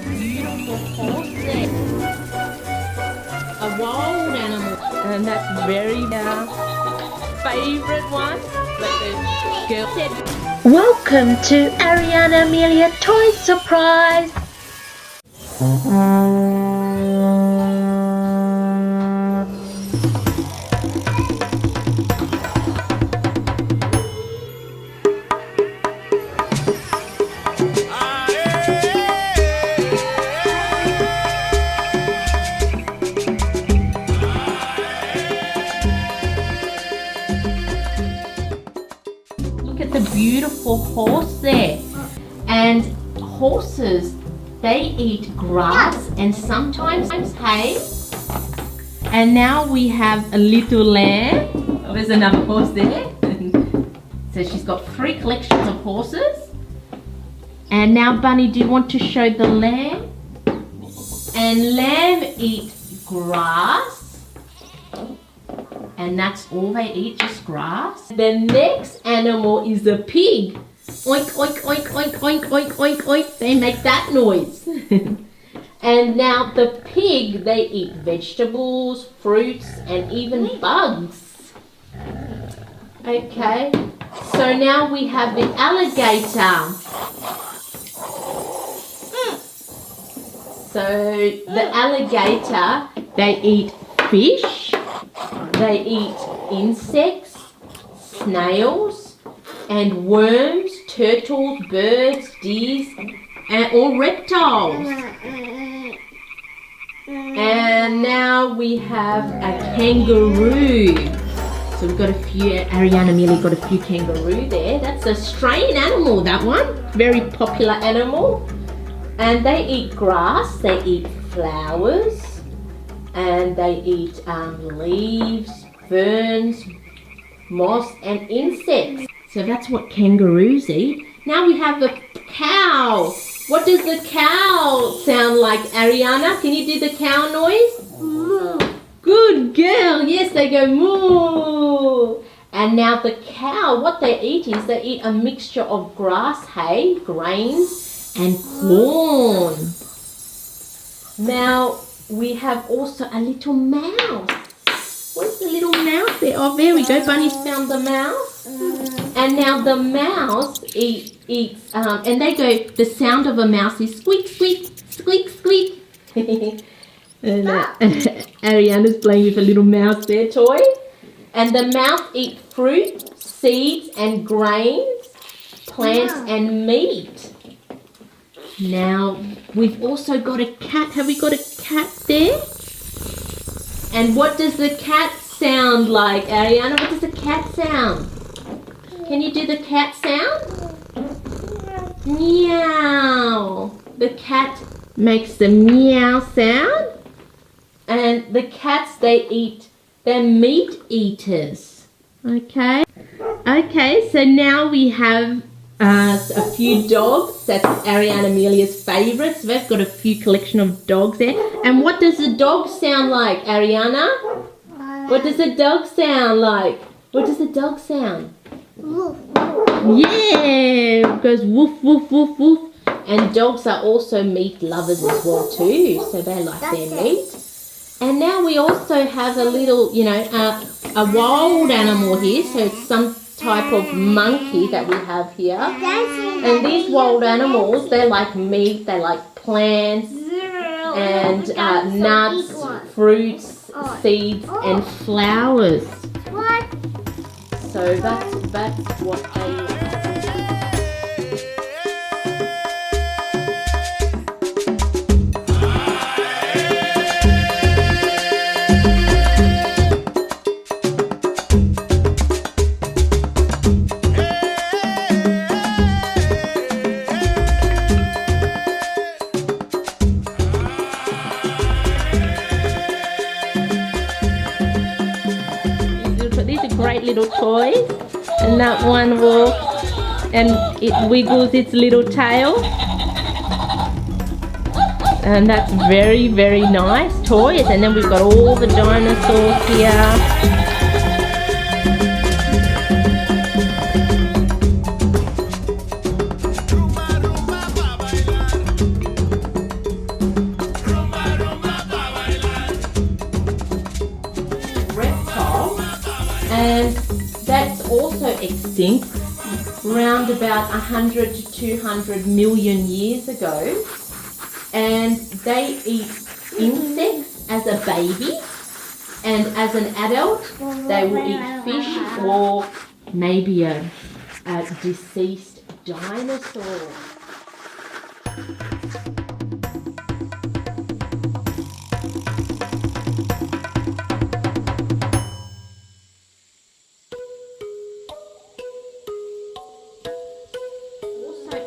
Beautiful horse there. A wild animal. And that's very favorite one. Like the girl said. Welcome to Ariana Amelia Toy Surprise. Look at the beautiful horse there. And horses, they eat grass and sometimes hay. And now we have a little lamb. Oh, there's another horse there. So she's got 3 collections of horses. And now, Bunny, do you want to show the lamb? And lamb eat grass. And that's all they eat, just grass. The next animal is a pig. Oink, oink, oink, oink, oink, oink, oink, oink. They make that noise. And now the pig, they eat vegetables, fruits, and even bugs. Okay, so now we have the alligator. So the alligator, they eat fish, they eat insects, snails, and worms, turtles, birds, deers, and all reptiles. And now we have a kangaroo. So we've got a few, Ariana Amelia got a few kangaroo there. That's an Australian animal, that one. Very popular animal. And they eat grass, they eat flowers, and they eat leaves, ferns, moss, and insects. So that's what kangaroos eat. Now we have the cow. What does the cow sound like, Ariana? Can you do the cow noise? Moo. Good girl. Yes, they go moo. And now the cow, what they eat is they eat a mixture of grass, hay, grains, and corn. Now we have also a little mouse. Where's the little mouse there? Oh, there we go. Bunny's found the mouse. And now the mouse eats, and they go, the sound of a mouse is squeak, squeak, squeak, squeak. And Ariana's playing with a little mouse there, toy. And the mouse eats fruit, seeds, and grains, plants, and meat. Now, we've also got a cat. Have we got a cat there? And what does the cat sound like, Ariana? What does the cat sound? Can you do the cat sound? Meow. The cat makes the meow sound. And the cats, they're meat eaters. Okay. Okay, so now we have a few dogs. That's Ariana Amelia's favourites. They've got a few collection of dogs there. And what does the dog sound like, Ariana? What does the dog sound like? What does the dog sound? Woof. Yeah, it goes woof, woof, woof, woof. And dogs are also meat lovers as well too, so they like their meat. And now we also have a little, a wild animal here. So it's some type of monkey that we have here. And these wild animals, they like meat, they like plants and nuts, fruits, seeds, and flowers. What? So that's what they like. These are great little toys, and that one it wiggles its little tail, and that's very, very nice toys. And then we've got all the dinosaurs here. extinct round about 100 to 200 million years ago, and they eat insects as a baby, and as an adult they will eat fish or maybe a deceased dinosaur.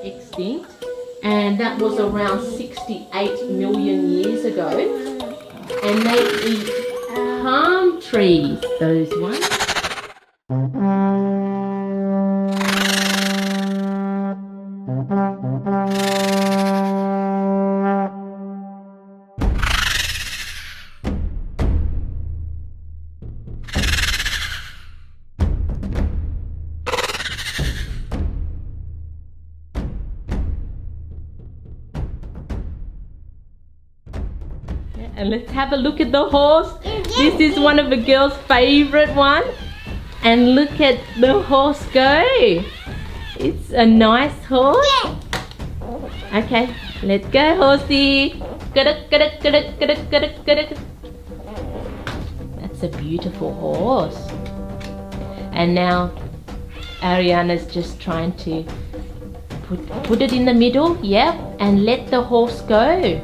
Extinct, and that was around 68 million years ago, and they eat palm trees, those ones. And let's have a look at the horse. This is one of the girls' favorite one. And look at the horse go. It's a nice horse. Okay, let's go, horsey. That's a beautiful horse. And now Ariana's just trying to put it in the middle, yep, and let the horse go.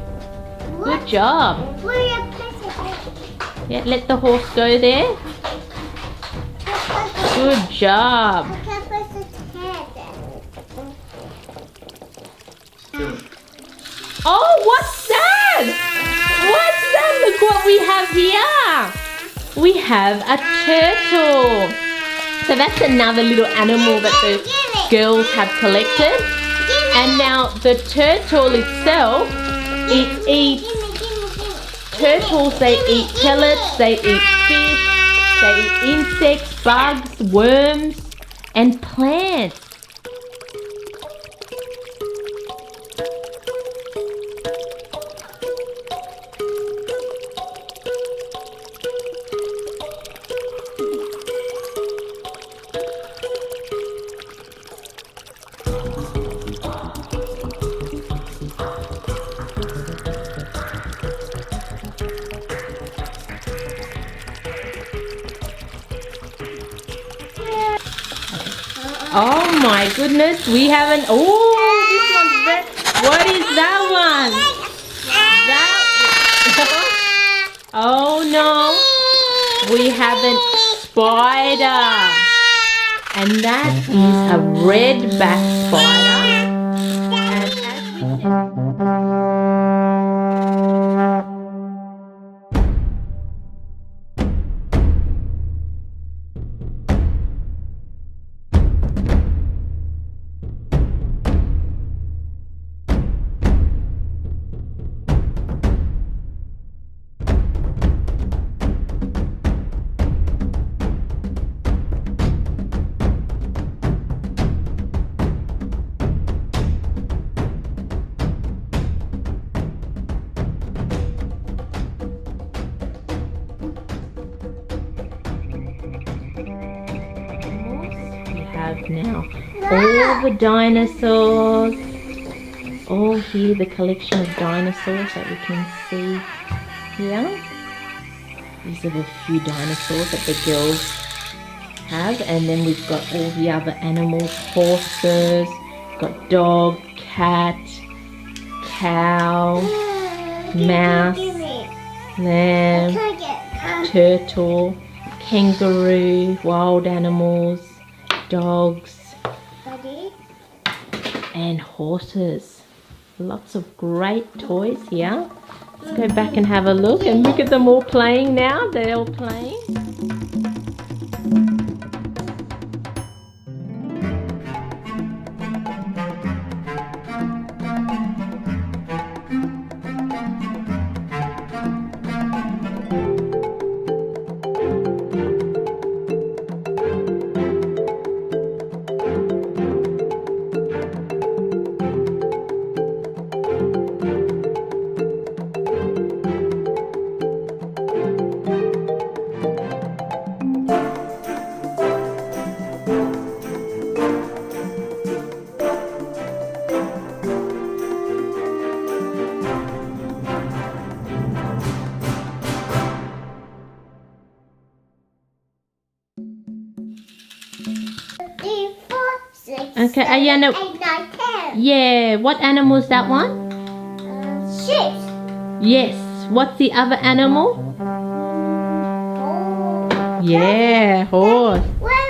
Good job. Yeah, let the horse go there. Good job. Oh, what's that? What's that? Look what we have here. We have a turtle. So that's another little animal that the girls have collected. And now the turtle itself, it eats turtles. They eat pellets, they eat fish, they eat insects, bugs, worms, and plants. Oh my goodness, we haven't. Oh, this one's very. What is that one? That. Oh no, we have an spider, and that is a red-backed spider. And as we said, now all the dinosaurs, all here, the collection of dinosaurs that we can see here. These are the few dinosaurs that the girls have, and then we've got all the other animals, horses, got dog, cat, cow, mouse, lamb, turtle, kangaroo, wild animals, dogs, and horses. Lots of great toys here. Let's go back and have a look, and look at them all playing now. They're all playing. Okay, Ariana. 8, 9, 10. Yeah, what animal is that one? Sheep. Yes. What's the other animal? Oh. Yeah, horse. Wait.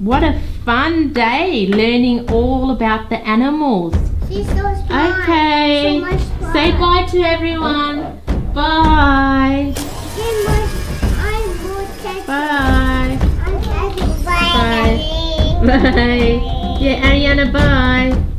What a fun day learning all about the animals. She's so smart. Okay. So much fun. Say bye to everyone. Bye. Bye. Bye. Bye. Yeah, Ariana, bye.